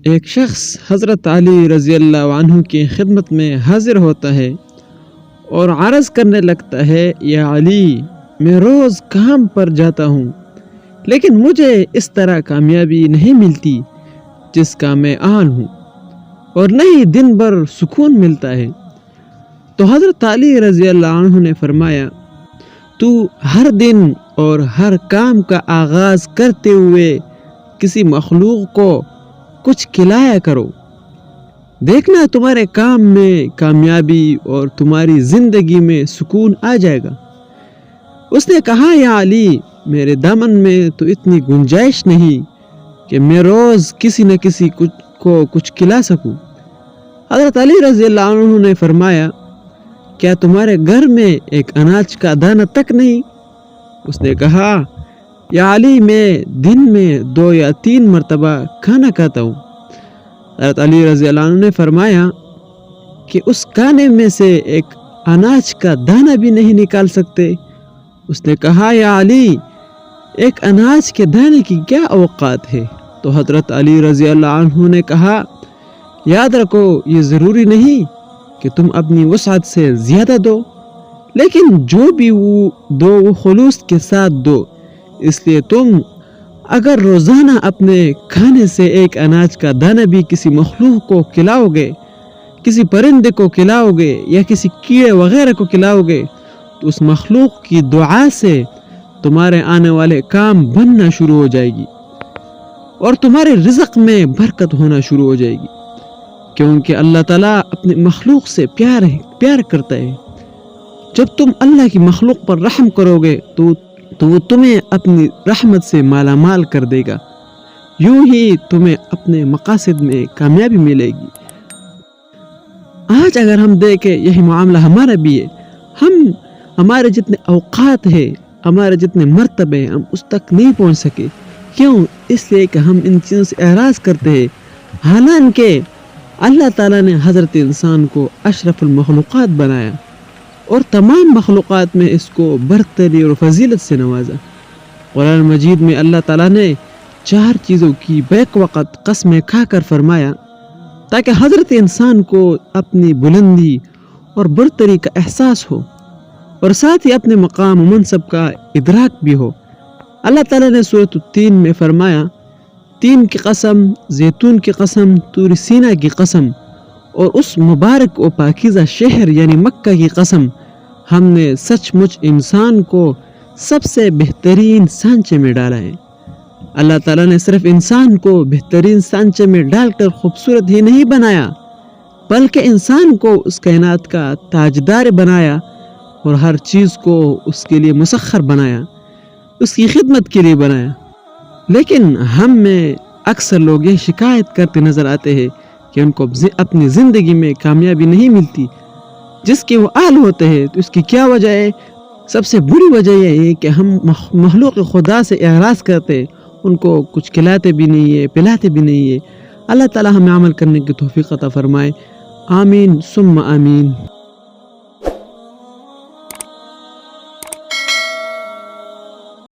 ایک شخص حضرت علی رضی اللہ عنہ کی خدمت میں حاضر ہوتا ہے اور عرض کرنے لگتا ہے، یا علی، میں روز کام پر جاتا ہوں لیکن مجھے اس طرح کامیابی نہیں ملتی جس کا میں اہل ہوں، اور نہ ہی دن بھر سکون ملتا ہے۔ تو حضرت علی رضی اللہ عنہ نے فرمایا، تو ہر دن اور ہر کام کا آغاز کرتے ہوئے کسی مخلوق کو کچھ کھلایا کرو، دیکھنا تمہارے کام میں کامیابی اور تمہاری زندگی میں سکون آ جائے گا۔ اس نے کہا، یا علی، میرے دامن میں تو اتنی گنجائش نہیں کہ میں روز کسی نہ کسی کو کچھ کھلا سکوں۔ حضرت علی رضی اللہ عنہ نے فرمایا، کیا تمہارے گھر میں ایک اناج کا دانہ تک نہیں؟ اس نے کہا، یا علی، میں دن میں 2 یا 3 مرتبہ کھانا کھاتا ہوں۔ حضرت علی رضی اللہ عنہ نے فرمایا کہ اس کھانے میں سے ایک اناج کا دانہ بھی نہیں نکال سکتے؟ اس نے کہا، یا علی، ایک اناج کے دانے کی کیا اوقات ہے؟ تو حضرت علی رضی اللہ عنہ نے کہا، یاد رکھو، یہ ضروری نہیں کہ تم اپنی وسعت سے زیادہ دو، لیکن جو بھی دو وہ خلوص کے ساتھ دو۔ اس لیے تم اگر روزانہ اپنے کھانے سے ایک اناج کا دانہ بھی کسی مخلوق کو کھلاؤ گے، کسی پرندے کو کھلاؤ گے یا کسی کیڑے وغیرہ کو کھلاؤ گے، تو اس مخلوق کی دعا سے تمہارے آنے والے کام بننا شروع ہو جائے گی اور تمہارے رزق میں برکت ہونا شروع ہو جائے گی، کیونکہ اللہ تعالیٰ اپنے مخلوق سے پیار کرتا ہے۔ جب تم اللہ کی مخلوق پر رحم کرو گے تو وہ تمہیں اپنی رحمت سے مالا مال کر دے گا، یوں ہی تمہیں اپنے مقاصد میں کامیابی ملے گی۔ آج اگر ہم دیکھیں، یہی معاملہ ہمارا بھی ہے۔ ہمارے جتنے اوقات ہیں، ہمارے جتنے مرتبے، ہم اس تک نہیں پہنچ سکے۔ کیوں؟ اس لیے کہ ہم ان چیزوں سے اعراض کرتے ہیں، حالانکہ اللہ تعالیٰ نے حضرت انسان کو اشرف المخلوقات بنایا اور تمام مخلوقات میں اس کو برتری اور فضیلت سے نوازا۔ قرآن مجید میں اللہ تعالیٰ نے 4 چیزوں کی بیک وقت قسمیں کھا کر فرمایا تاکہ حضرت انسان کو اپنی بلندی اور برتری کا احساس ہو اور ساتھ ہی اپنے مقام و منصب کا ادراک بھی ہو۔ اللہ تعالیٰ نے سورۃ التین میں فرمایا، تین کی قسم، زیتون کی قسم، طور سینا کی قسم، اور اس مبارک و پاکیزہ شہر یعنی مکہ کی قسم، ہم نے سچ مچ انسان کو سب سے بہترین سانچے میں ڈالا ہے۔ اللہ تعالیٰ نے صرف انسان کو بہترین سانچے میں ڈال کر خوبصورت ہی نہیں بنایا، بلکہ انسان کو اس کائنات کا تاجدار بنایا اور ہر چیز کو اس کے لیے مسخر بنایا، اس کی خدمت کے لیے بنایا۔ لیکن ہم میں اکثر لوگ یہ شکایت کرتے نظر آتے ہیں کہ ان کو اپنی زندگی میں کامیابی نہیں ملتی جس کے وہ اہل ہوتے ہیں۔ تو اس کی کیا وجہ ہے؟ سب سے بری وجہ یہ ہے کہ ہم مخلوق خدا سے اعراض کرتے، ان کو کچھ کھلاتے بھی نہیں ہے، پلاتے بھی نہیں ہے۔ اللہ تعالی ہمیں عمل کرنے کی توفیق عطا فرمائے، آمین ثم آمین۔